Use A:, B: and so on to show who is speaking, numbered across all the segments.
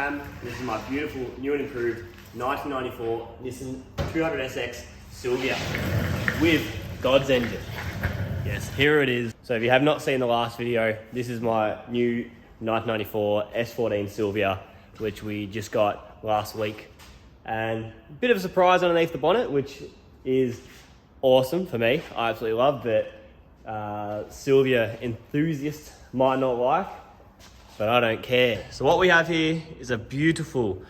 A: Cam. This is my beautiful, new and improved 1994 Nissan 200SX Siliva with God's engine. Yes, here it is. So if you have not seen the last video, this is my new 1994 S14 Siliva, which we just got last week. And a bit of a surprise underneath the bonnet, which is awesome for me. I absolutely love that. Siliva enthusiasts might not like, but I don't care. So what we have here is a beautiful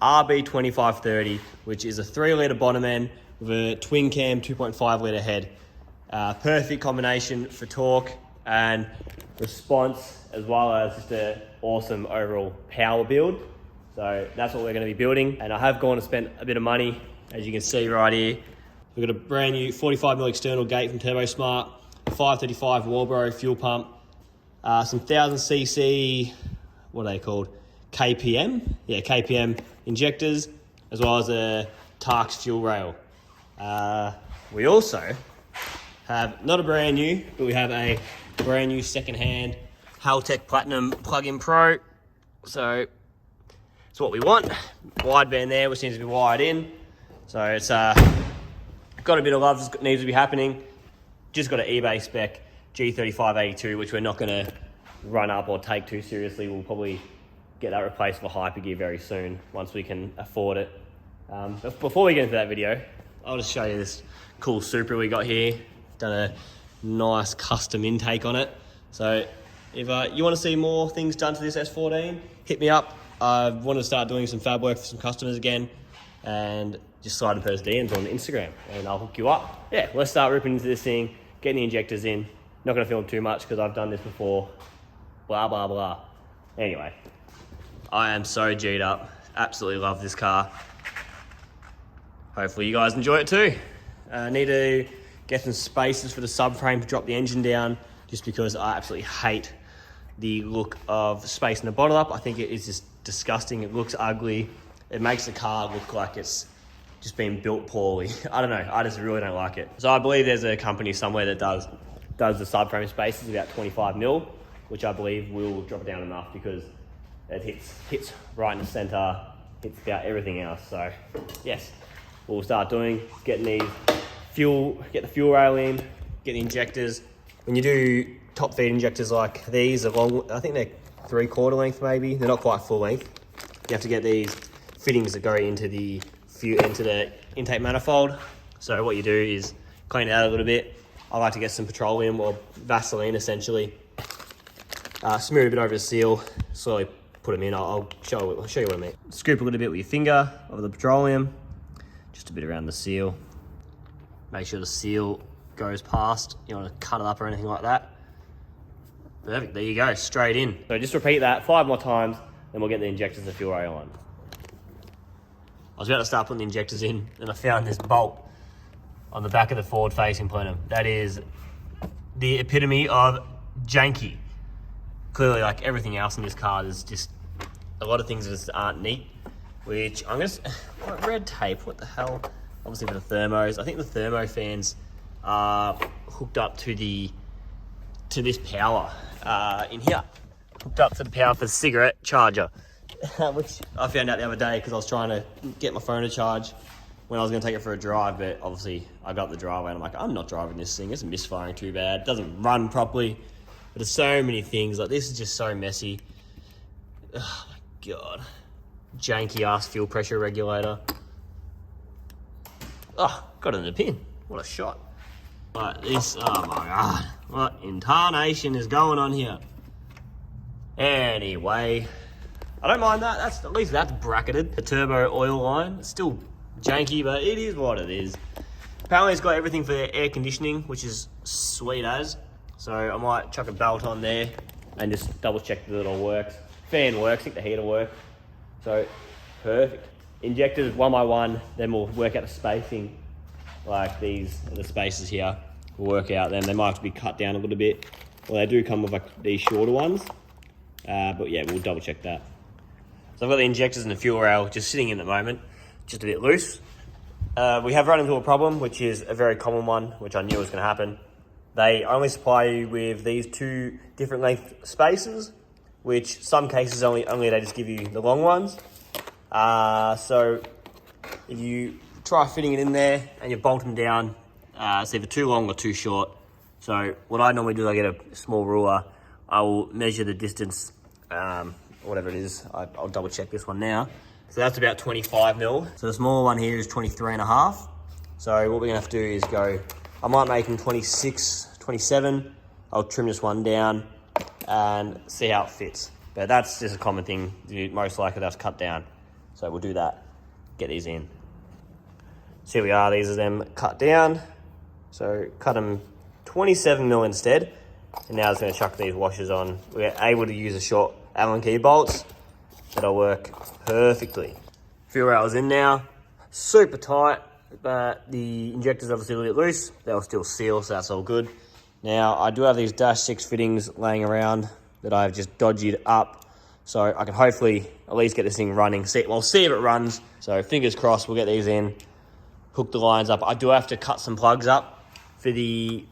A: RB2530, which is a 3-litre bottom end with a twin cam 2.5 litre head. Perfect combination for torque and response, as well as just an awesome overall power build. So that's what we're going to be building. And I have gone and spent a bit of money, as you can see right here. We've got a brand new 45mm external gate from TurboSmart, 535 Walbro fuel pump, some 1000cc, what are they called? KPM? Yeah, KPM injectors, as well as a Tarx fuel rail. We also have, not a brand new, but we have a brand new second-hand Haltech Platinum Plug-in Pro. So it's what we want. Wideband there, which seems to be wired in. So it's got a bit of love that needs to be happening. Just got an eBay spec G3582, which we're not going to run up or take too seriously. We'll probably get that replaced for Hypergear very soon once we can afford it. But before we get into that video, I'll just show you this cool Supra we got here. Done a nice custom intake on it. So if you want to see more things done to this S14, hit me up. I want to start doing some fab work for some customers again, and just slide and post DMs on Instagram and I'll hook you up. Yeah, let's start ripping into this thing, getting the injectors in. Not going to film too much because I've done this before. Blah, blah, blah. Anyway, I am so G'd up. Absolutely love this car. Hopefully you guys enjoy it too. Need to get some spaces for the subframe to drop the engine down, just because I absolutely hate the look of space in the bottom up. I think it is just disgusting. It looks ugly. It makes the car look like it's just been built poorly. I don't know, I just really don't like it. So I believe there's a company somewhere that does the subframe spaces about 25mm, which I believe will drop it down enough, because it hits right in the center, hits about everything else. So yes, we'll start getting these get the fuel rail in, get the injectors. When you do top feed injectors like these, I think they're 3/4 length maybe, they're not quite full length. You have to get these fittings that go into the intake manifold. So what you do is clean it out a little bit. I like to get some petroleum or Vaseline essentially, smear a bit over the seal, slowly put them in. I'll show you what I mean. Scoop a little bit with your finger over the petroleum, just a bit around the seal. Make sure the seal goes past. You don't want to cut it up or anything like that. Perfect, there you go, straight in. So just repeat that 5 more times, then we'll get the injectors and fuel rail on. I was about to start putting the injectors in, and I found this bolt on the back of the forward-facing plenum. That is the epitome of janky. Clearly, like everything else in this car, there's just a lot of things that just aren't neat, which I'm gonna, what, red tape, what the hell? Obviously for the thermos. I think the thermo fans are hooked up to this power in here. Hooked up to the power for the cigarette charger, which I found out the other day because I was trying to get my phone to charge when I was going to take it for a drive, but obviously I got the driveway and I'm like, I'm not driving this thing. It's misfiring too bad. It doesn't run properly. But there's so many things. Like, this is just so messy. Oh my God. Janky ass fuel pressure regulator. Oh, got it in the pin. What a shot. Like this, oh my God. What in tarnation is going on here? Anyway, I don't mind that. At least that's bracketed. The turbo oil line. It's still janky, but it is what it is. Apparently it's got everything for air conditioning, which is sweet as. So I might chuck a belt on there and just double check that it all works. Fan works, I think the heater works. So perfect. Injectors 1 by 1, then we'll work out the spacing. Like the spaces here, we'll work out them. They might have to be cut down a little bit. Well, they do come with like these shorter ones. But yeah, we'll double check that. So I've got the injectors and the fuel rail just sitting in at the moment, just a bit loose. We have run into a problem, which is a very common one, which I knew was going to happen. They only supply you with these 2 different length spaces, which some cases only they just give you the long ones. So if you try fitting it in there and you bolt them down, it's either too long or too short. So what I normally do, I get a small ruler, I will measure the distance, whatever it is, I'll double check this one now. So that's about 25 mil. So the smaller one here is 23.5. So what we're gonna have to do is go, I might make them 26, 27. I'll trim this one down and see how it fits. But that's just a common thing. Most likely that's cut down. So we'll do that, get these in. So here we are, these are them cut down. So cut them 27 mil instead. And now I'm just gonna chuck these washers on. We're able to use the short Allen key bolts that'll work perfectly. A few hours in now, super tight, but the injector's obviously a little bit loose. They'll still seal, so that's all good. Now, I do have these dash 6 fittings laying around that I've just dodged up, so I can hopefully at least get this thing running. See if it runs. So fingers crossed, we'll get these in, hook the lines up. I do have to cut some plugs up for the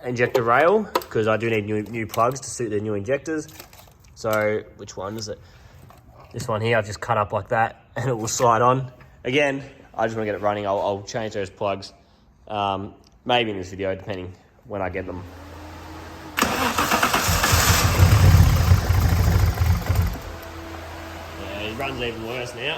A: injector rail because I do need new plugs to suit the new injectors. So which one is it? This one here, I've just cut up like that and it will slide on. Again, I just want to get it running. I'll change those plugs, maybe in this video, depending when I get them. Yeah, it runs even worse now.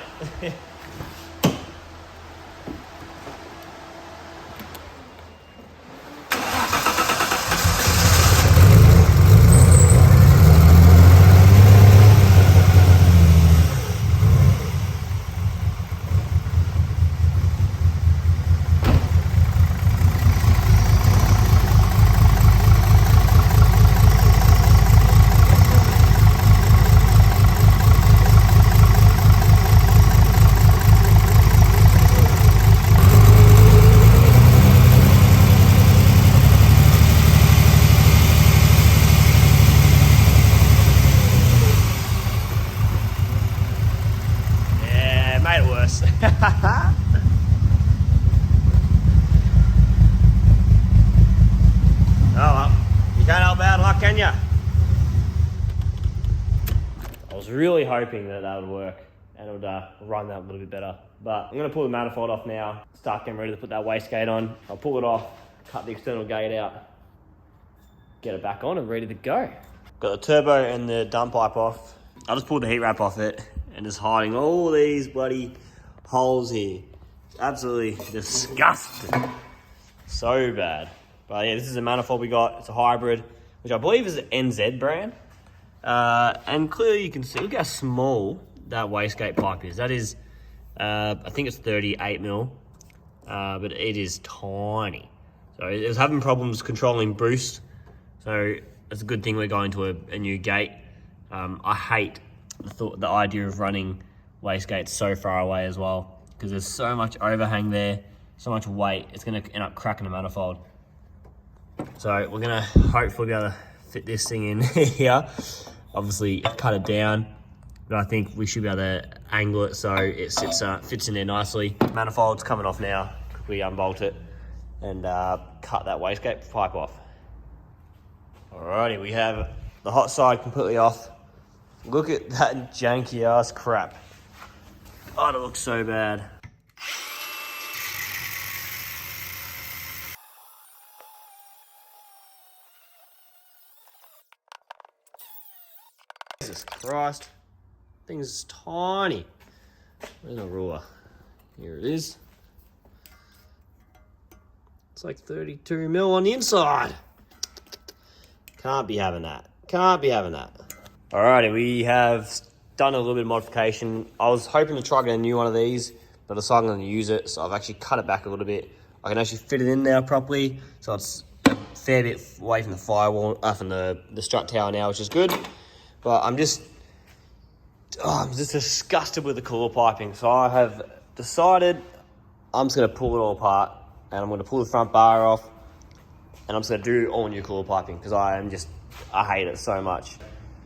A: Oh well, you can't help bad luck, can ya? I was really hoping that would work and it would run that a little bit better. But I'm going to pull the manifold off now, start getting ready to put that wastegate on. I'll pull it off, cut the external gate out, get it back on and ready to go. Got the turbo and the dump pipe off. I just pulled the heat wrap off it and just hiding all these bloody holes here. It's absolutely disgusting. So bad. But yeah, this is a manifold we got. It's a hybrid, which I believe is an NZ brand. And clearly you can see, look how small that wastegate pipe is. That is, I think it's 38 mil, but it is tiny. So it was having problems controlling boost. So it's a good thing we're going to a new gate. I hate the idea of running wastegates so far away as well, because there's so much overhang there, so much weight, it's gonna end up cracking the manifold. So we're gonna hopefully be able to fit this thing in here. Obviously cut it down, but I think we should be able to angle it so it fits in there nicely. Manifold's coming off now. We unbolt it and cut that wastegate pipe off. Alrighty, we have the hot side completely off. Look at that janky ass crap. Oh, it looks so bad. Jesus Christ. Thing's tiny. Where's my ruler? Here it is. It's like 32 mil on the inside. Can't be having that. Can't be having that. Alrighty, we have done a little bit of modification. I was hoping to try get a new one of these, but I decided I'm going to use it, so I've actually cut it back a little bit. I can actually fit it in now properly, so it's a fair bit away from the firewall, from the strut tower now, which is good. But I'm just disgusted with the cooler piping. So I have decided I'm just going to pull it all apart, and I'm going to pull the front bar off, and I'm just going to do all new cooler piping, because I hate it so much.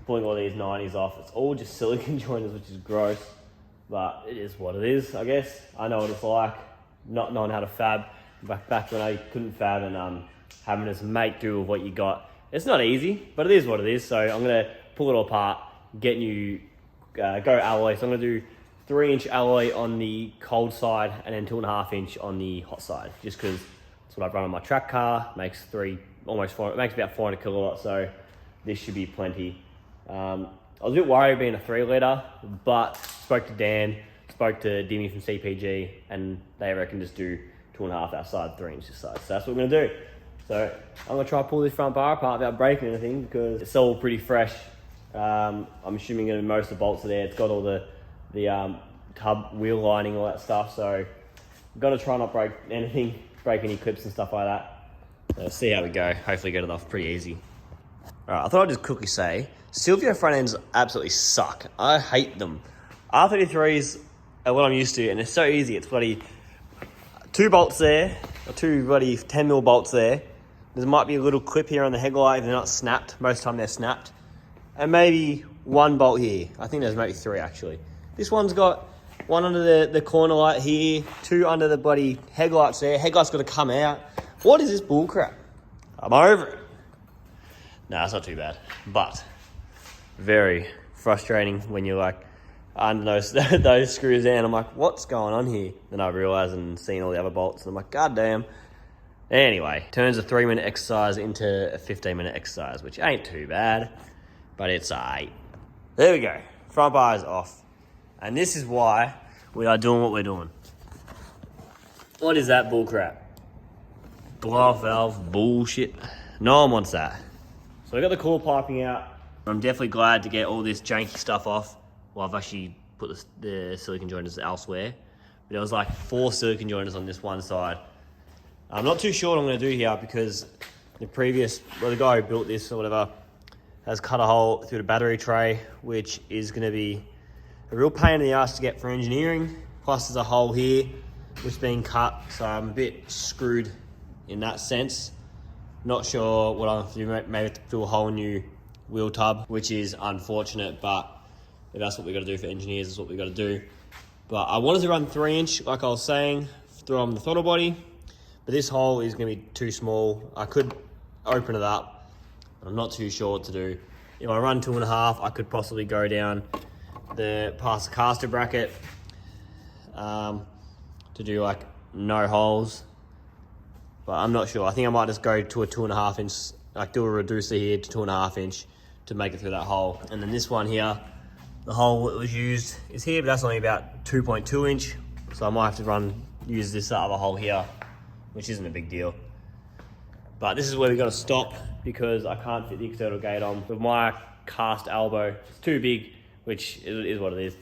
A: Pulling all these 90s off, it's all just silicone joiners, which is gross, but it is what it is, I guess. I know what it's like, not knowing how to fab, back when I couldn't fab and having to make do with what you got. It's not easy, but it is what it is, so I'm gonna pull it all apart, get new go alloy. So I'm gonna do 3-inch alloy on the cold side and then 2.5-inch on the hot side, just because that's what I run on my track car. Makes about 400 kilowatts, so this should be plenty. I was a bit worried being a 3-litre, but spoke to Dan, spoke to Dimmy from CPG, and they reckon just do 2.5 that side, 3-inch this side. So that's what we're gonna do. So I'm gonna try to pull this front bar apart without breaking anything, because it's all pretty fresh. I'm assuming that most of the bolts are there. It's got all the tub wheel lining, all that stuff. So I'm gonna try not break anything, break any clips and stuff like that. Let's see how we go. Hopefully get it off pretty easy. All right, I thought I'd just quickly say, Siliva front ends absolutely suck. I hate them. R33s are what I'm used to, and it's so easy. It's bloody 2 bolts there, or 2 bloody 10mm bolts there. There might be a little clip here on the headlight if they're not snapped. Most of the time they're snapped. And maybe 1 bolt here. I think there's maybe 3 actually. This one's got 1 under the corner light here, 2 under the bloody headlights there. Headlight's got to come out. What is this bull crap? I'm over it. No, it's not too bad, but very frustrating when you're like under those screws there, and I'm like, what's going on here? Then I realise and seen all the other bolts, and I'm like, god damn. Anyway, turns a 3-minute exercise into a 15-minute exercise, which ain't too bad, but it's aight. There we go. Front bar is off. And this is why we are doing what we're doing. What is that bullcrap? Blow-off valve bullshit. No one wants that. So I got the cooler piping out. I'm definitely glad to get all this janky stuff off. Well, I've actually put the silicone joiners elsewhere. But there was like 4 silicone joiners on this one side. I'm not too sure what I'm going to do here, because the guy who built this or whatever has cut a hole through the battery tray, which is going to be a real pain in the ass to get for engineering. Plus there's a hole here which is being cut, so I'm a bit screwed in that sense. Not sure what I'll have to do. Maybe have to do a whole new wheel tub, which is unfortunate, but if that's what we got to do for engineers, is what we got to do. But I wanted to run 3-inch, like I was saying, through on the throttle body, but this hole is going to be too small. I could open it up, but I'm not too sure what to do. If I run 2.5, I could possibly go down past the caster bracket to do like no holes, but I'm not sure. I think I might just go to a 2.5-inch, like do a reducer here to 2.5-inch to make it through that hole. And then this one here, the hole that was used is here, but that's only about 2.2-inch. So I might have to use this other hole here, which isn't a big deal. But this is where we got to stop, because I can't fit the external gate on with my cast elbow. It's too big, which is what it is.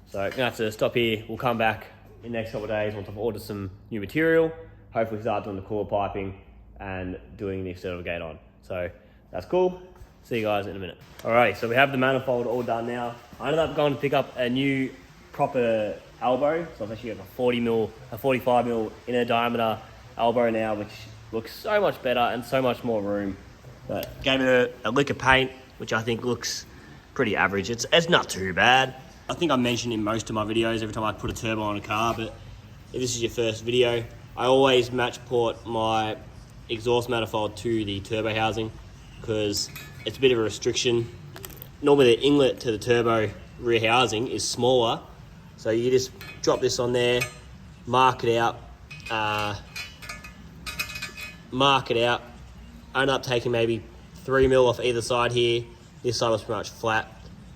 A: So I'm gonna have to stop here. We'll come back in the next couple of days once I've ordered some new material. Hopefully start doing the cooler piping and doing the external gate on. So that's cool. See you guys in a minute. Alrighty, so we have the manifold all done now. I ended up going to pick up a new proper elbow. So I've actually got a 45mm inner diameter elbow now, which looks so much better and so much more room. But gave it a lick of paint, which I think looks pretty average. It's not too bad. I think I mentioned in most of my videos every time I put a turbo on a car, but if this is your first video, I always match port my exhaust manifold to the turbo housing, because it's a bit of a restriction. Normally the inlet to the turbo rear housing is smaller, so you just drop this on there, mark it out. I ended up taking maybe 3mm off either side here. This side was pretty much flat,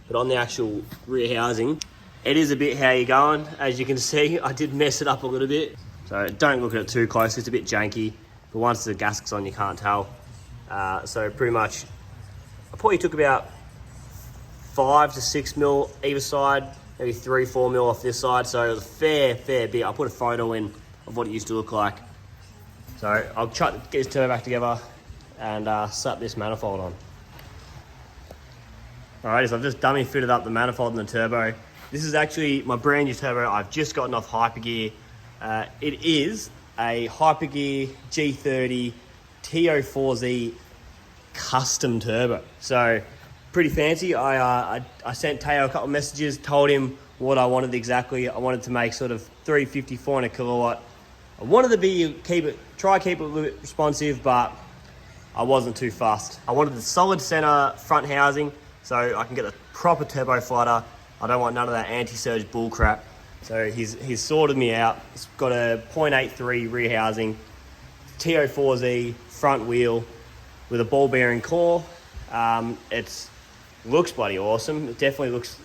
A: but on the actual rear housing, it is a bit how you're going. As you can see, I did mess it up a little bit. So don't look at it too close, it's a bit janky, but once the gasket's on, you can't tell. So pretty much, I probably took about 5 to 6mm either side, maybe 3-4mm off this side, so it was a fair bit. I'll put a photo in of what it used to look like. So I'll try to get this turbo back together and slap this manifold on. Alright, so I've just dummy fitted up the manifold and the turbo. This is actually my brand new turbo. I've just gotten off Hypergear. It is a Hypergear G30 TO4Z custom turbo. So pretty fancy. I sent Teo a couple of messages, told him what I wanted exactly. I wanted to make sort of 350, 400 kilowatt. I wanted to try keep it a little bit responsive, but I wasn't too fussed. I wanted the solid center front housing, so I can get the proper turbo flutter. I don't want none of that anti-surge bull crap. So he's sorted me out. It's got a 0.83 rear housing, TO4Z front wheel with a ball bearing core. It looks bloody awesome. It definitely looks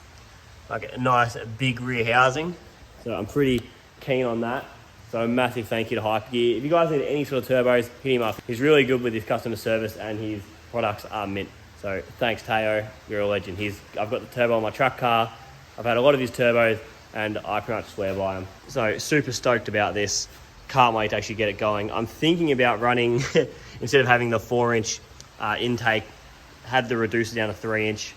A: like a nice big rear housing. So I'm pretty keen on that. So a massive thank you to Hypergear. If you guys need any sort of turbos, hit him up. He's really good with his customer service and his products are mint. So thanks, Teo, you're a legend. I've got the turbo on my truck car. I've had a lot of his turbos and I pretty much swear by them. So super stoked about this. Can't wait to actually get it going. I'm thinking about running, instead of having the 4-inch intake, have the reducer down to 3-inch,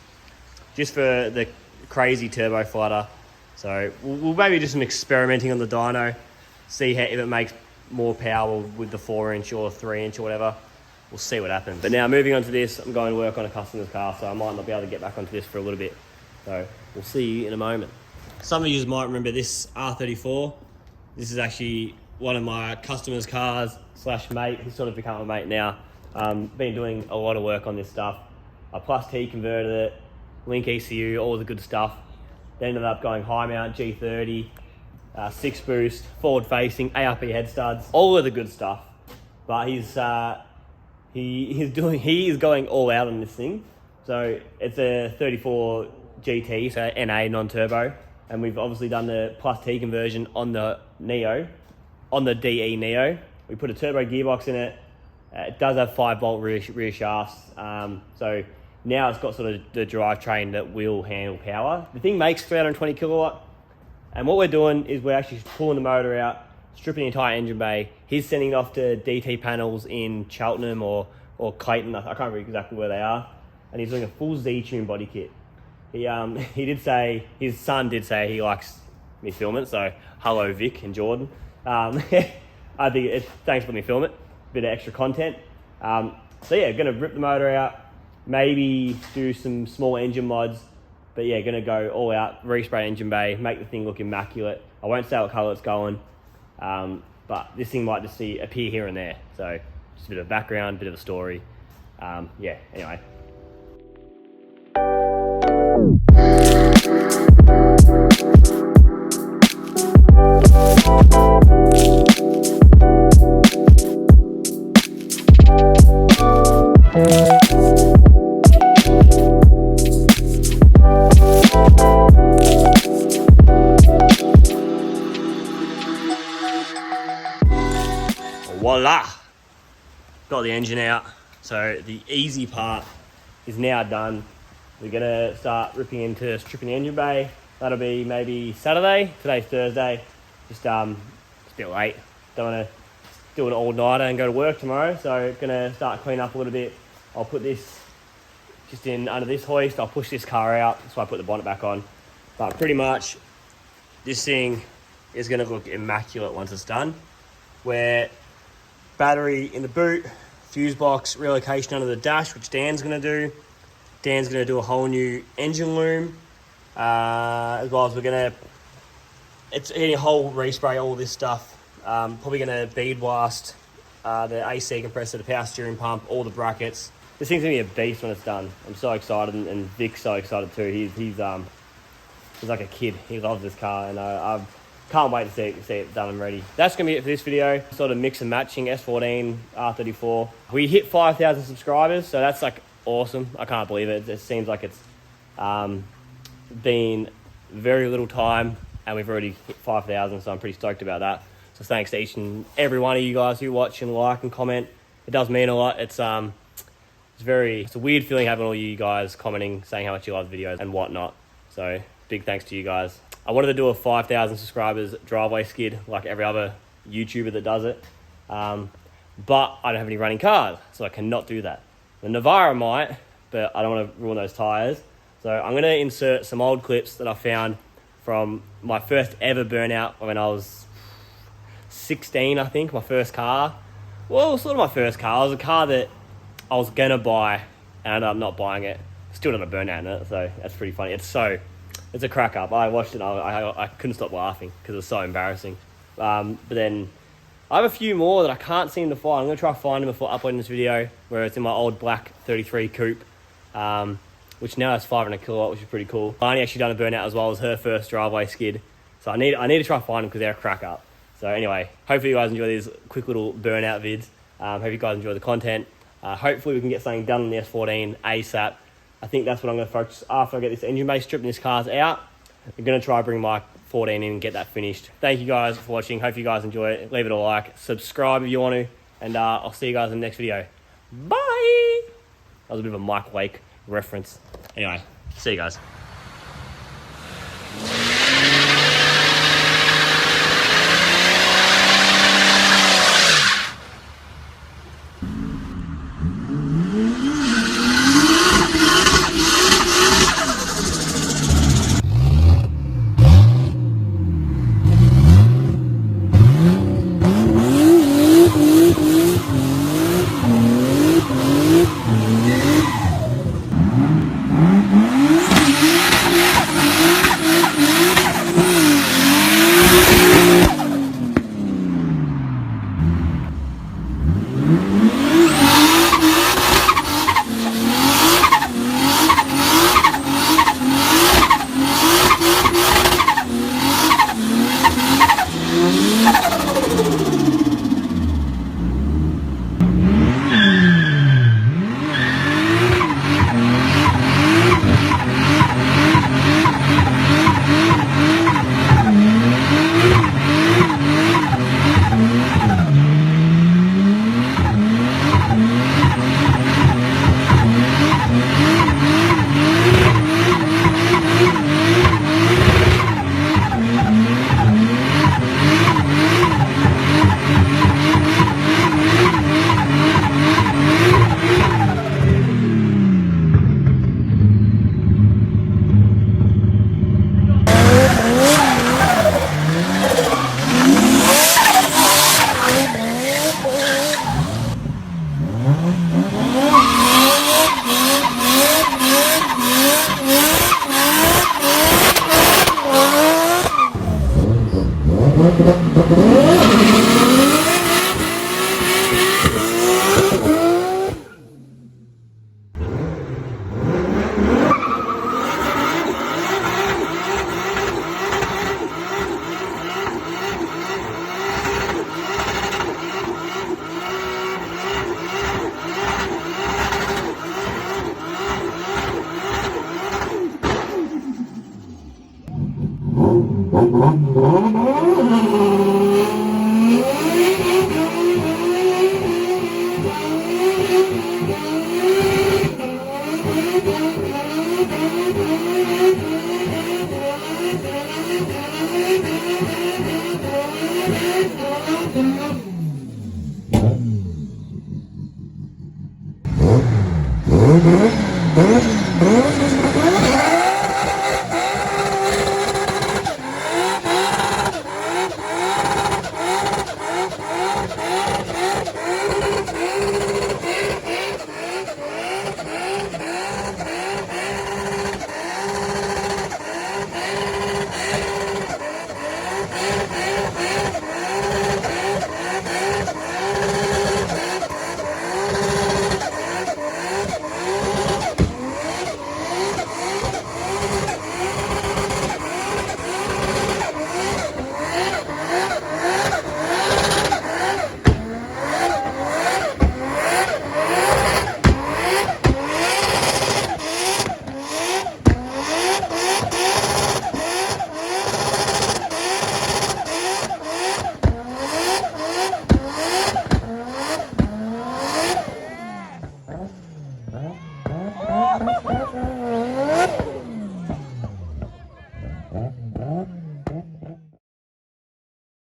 A: just for the crazy turbo flutter. So we'll maybe do some experimenting on the dyno, see if it makes more power with the 4-inch or 3-inch or whatever. We'll see what happens. But now moving on to this, I'm going to work on a customer's car, so I might not be able to get back onto this for a little bit. So we'll see you in a moment. Some of you might remember this R34. This is actually one of my customer's cars / mate. He's sort of become a mate now. Been doing a lot of work on this stuff. I plus T converted it, link ECU, all the good stuff. Then ended up going high mount, G30, 6 boost, forward facing, ARP head studs, all of the good stuff. But he is going all out on this thing. So it's a 34 GT, so NA non-turbo. And we've obviously done the plus T conversion on the Neo, on the DE Neo. We put a turbo gearbox in it. It does have 5-volt rear shafts. So now it's got sort of the drivetrain that will handle power. The thing makes 320 kilowatt. And what we're doing is we're actually pulling the motor out, stripping the entire engine bay. He's sending it off to DT panels in Cheltenham or Clayton. I can't remember exactly where they are. And he's doing a full Z-tune body kit. He did say, his son did say he likes me film it, so hello Vic and Jordan. I think thanks for me film it, bit of extra content. So yeah, gonna rip the motor out, maybe do some small engine mods, but yeah, gonna go all out, respray engine bay, make the thing look immaculate. I won't say what colour it's going, but this thing might just appear here and there. So just a bit of background, bit of a story. Yeah, anyway. Voila! Got the engine out. So the easy part is now done. We're gonna start ripping into stripping the engine bay. That'll be maybe Saturday. Today's Thursday. Just it's a bit late. Don't wanna do an all-nighter and go to work tomorrow. So gonna start cleaning up a little bit. I'll put this just in under this hoist. I'll push this car out, so I put the bonnet back on. But pretty much this thing is gonna look immaculate once it's done. Where battery in the boot, fuse box relocation under the dash, which Dan's gonna do. Dan's gonna do a whole new engine loom, as well as it's a whole respray, all this stuff. Probably gonna bead blast the AC compressor, the power steering pump, all the brackets. This thing's gonna be a beast when it's done. I'm so excited, and Vic's so excited too. He's like a kid. He loves this car, and I can't wait to see it done and ready. That's going to be it for this video. Sort of mix and matching S14, R34. We hit 5,000 subscribers, so that's like awesome. I can't believe it. It seems like it's been very little time and we've already hit 5,000, so I'm pretty stoked about that. So thanks to each and every one of you guys who watch and like and comment. It does mean a lot. It's a weird feeling having all you guys commenting, saying how much you love the videos and whatnot. So big thanks to you guys. I wanted to do a 5,000 subscribers driveway skid like every other YouTuber that does it. But I don't have any running cars, so I cannot do that. The Navara might, but I don't want to ruin those tires. So I'm going to insert some old clips that I found from my first ever burnout when I was 16, I think, my first car. Well, sort of my first car. It was a car that I was going to buy and I ended up not buying it. Still done a burnout in it, so that's pretty funny. It's a crack up. I watched it and I couldn't stop laughing because it was so embarrassing. But then I have a few more that I can't seem to find. I'm going to try to find them before uploading this video, where it's in my old black 33 coupe. which now has 500 kilowatt, which is pretty cool. Barney actually done a burnout as well as her first driveway skid. So I need to try to find them because they're a crack up. So anyway, hopefully you guys enjoy these quick little burnout vids. Hope you guys enjoy the content. Hopefully we can get something done on the S14 ASAP. I think that's what I'm going to focus after I get this engine bay stripped and this car's out. I'm going to try to bring my 14 in and get that finished. Thank you guys for watching. Hope you guys enjoy it. Leave it a like. Subscribe if you want to. And I'll see you guys in the next video. Bye! That was a bit of a Mike Wake reference. Anyway, see you guys.
B: Mm-hmm.